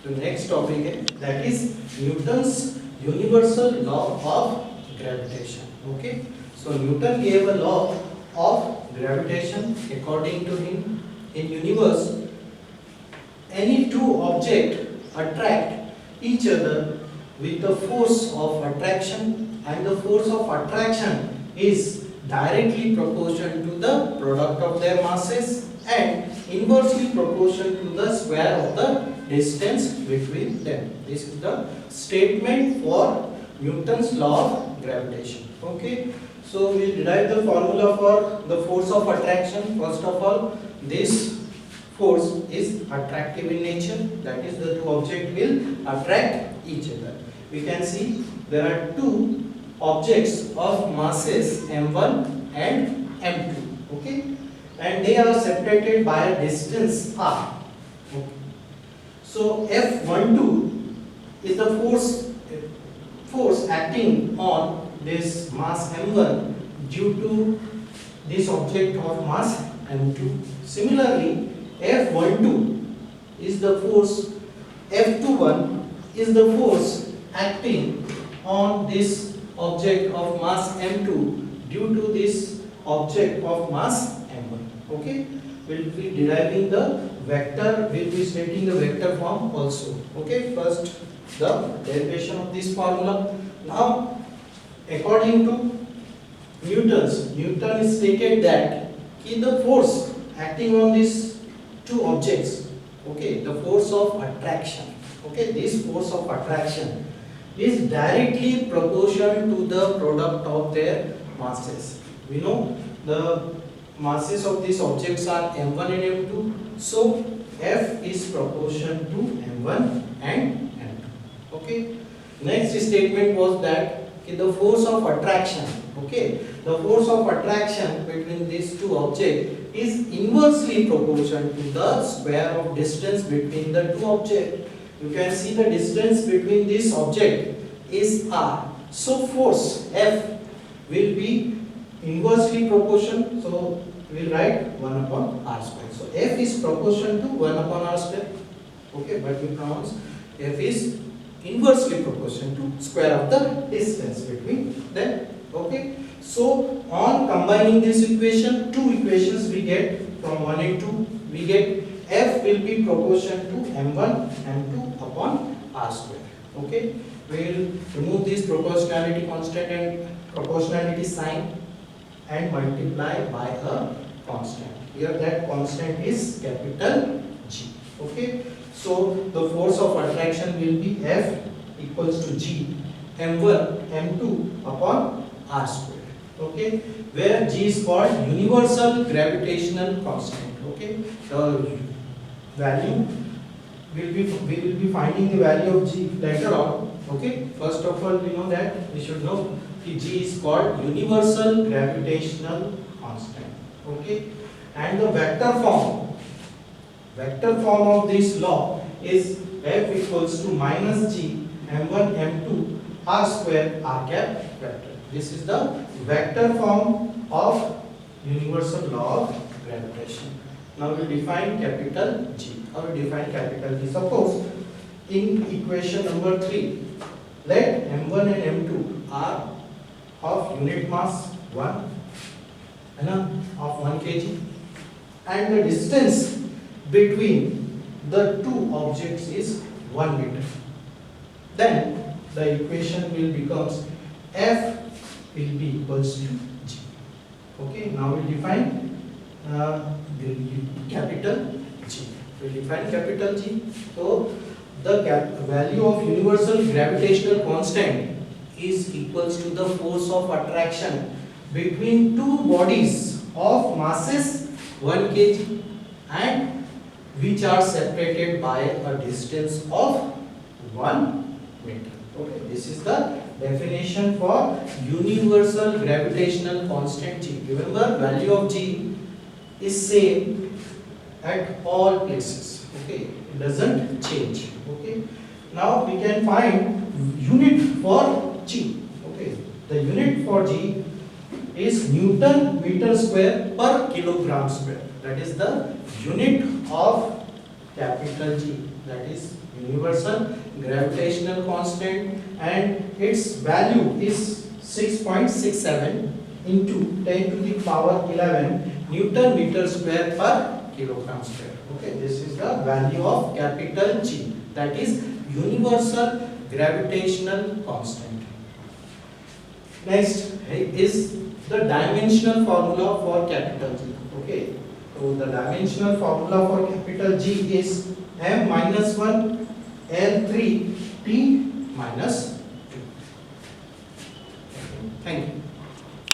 जो next topic है that is Newton's universal law of gravitation. Okay, so Newton gave a law of gravitation. According to him, in universe any two objects attract each other with the force of attraction, and the force of attraction is directly proportional to the product of their masses and inversely proportional to the square of the distance between them. This is the statement for Newton's law of gravitation. Okay, so we derive the formula for the force of attraction. First of all, this force is attractive in nature, that is the two objects will attract each other. We can see there are two objects of masses m1 and m2. Okay, and they are separated by a distance r. Okay. So F12 is the force acting on this mass m1 due to this object of mass m2. Similarly, F12 is the force, F21 is the force acting on this object of mass m2 due to this object of mass m1. Okay, we'll be deriving the vector, we'll be stating the vector form also. Okay, first the derivation of this formula. Now according to Newton stated that the force acting on these two objects, okay, the force of attraction, okay, this force of attraction is directly proportional to the product of their masses. We know the masses of these objects are m1 and m2, so F is proportional to m1 and m2. Okay, next statement was that the force of attraction, okay, the force of attraction between these two objects is inversely proportional to the square of distance between the two objects. You can see the distance between this object is r, so force F will be inversely proportional, so we will write 1 upon r square. So F is proportional to 1 upon r square. Okay, but we pronounce F is inversely proportional to square of the distance between them. Okay, so on combining this equation, two equations we get from 1 and 2, we get F will be proportional to m1 m2 upon r square. Okay, we will remove this proportionality constant and proportionality sign and multiply by a constant. Here that constant is capital G. Okay, so the force of attraction will be F equals to G m1 m2 upon r square. Okay, where G is called universal gravitational constant. Okay, the value we will be finding the value of G later on. Okay, first of all we know that we should know that G is called universal gravitational constant. Okay, and the vector form of this law is F equals to minus G m1 m2 r square r cap vector. This is the vector form of universal law of gravitation. Now we define capital G. How we define capital G? Suppose in equation number 3, let m1 and m2 are of unit mass 1 and of 1 kg, and the distance between the two objects is 1 meter. Then the equation will becomes F will be equals to G. Okay, now we define capital G. We define capital G. So the value of universal gravitational constant is equals to the force of attraction between two bodies of masses 1 kg and which are separated by a distance of 1 meter. Okay, this is the definition for universal gravitational constant G. Remember, value of G is same at all places. Okay, it doesn't change. Okay, now we can find unit for G. Okay, the unit for G is Newton meter square per kilogram square. That is the unit of capital G. That is universal gravitational constant, and its value is 6.67 into 10 to the power 11 Newton meter square per kilogram square. Okay, this is the value of capital G, that is universal gravitational constant. Next is the dimensional formula for capital G. Okay, so the dimensional formula for capital G is m minus 1 L3 T minus 2. Thank you.